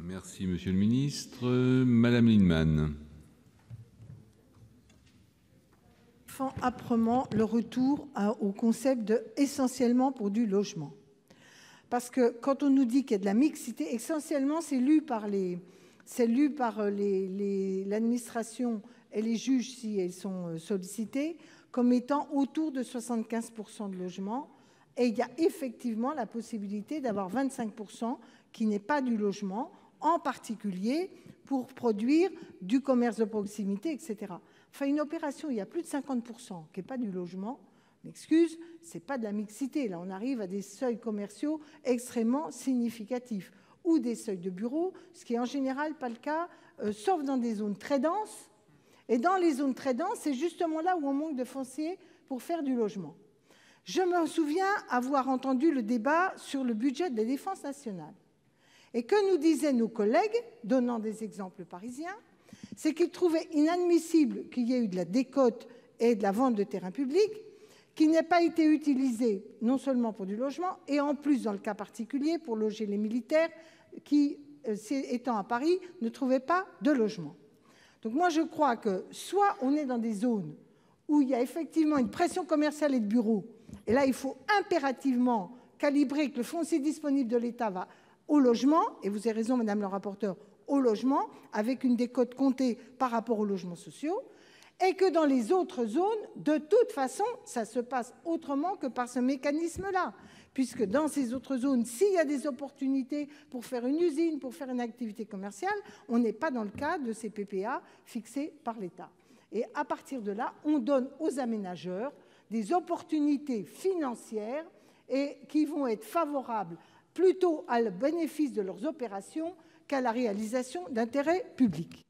Merci, Monsieur le Ministre. Madame Lienemann. Âprement le retour au concept de essentiellement pour du logement. Parce que quand on nous dit qu'il y a de la mixité, essentiellement c'est lu par l'administration et les juges si elles sont sollicités comme étant autour de 75% de logements. Et il y a effectivement la possibilité d'avoir 25% qui n'est pas du logement, en particulier pour produire du commerce de proximité, etc. Enfin, une opération, il y a plus de 50% qui n'est pas du logement. M'excuse, ce n'est pas de la mixité. Là, on arrive à des seuils commerciaux extrêmement significatifs ou des seuils de bureaux, ce qui est en général pas le cas, sauf dans des zones très denses. Et dans les zones très denses, c'est justement là où on manque de foncier pour faire du logement. Je me souviens avoir entendu le débat sur le budget de la défense nationale. Et que nous disaient nos collègues, donnant des exemples parisiens, c'est qu'ils trouvaient inadmissible qu'il y ait eu de la décote et de la vente de terrains publics, qui n'ait pas été utilisé non seulement pour du logement, et en plus, dans le cas particulier, pour loger les militaires qui, étant à Paris, ne trouvaient pas de logement. Donc moi, je crois que soit on est dans des zones où il y a effectivement une pression commerciale et de bureaux, et là, il faut impérativement calibrer que le foncier disponible de l'État va au logement, et vous avez raison, Madame le rapporteur, au logement, avec une décote comptée par rapport aux logements sociaux, et que dans les autres zones, de toute façon, ça se passe autrement que par ce mécanisme-là, puisque dans ces autres zones, s'il y a des opportunités pour faire une usine, pour faire une activité commerciale, on n'est pas dans le cadre de ces PPA fixés par l'État. Et à partir de là, on donne aux aménageurs des opportunités financières et qui vont être favorables plutôt à le bénéfice de leurs opérations qu'à la réalisation d'intérêts publics.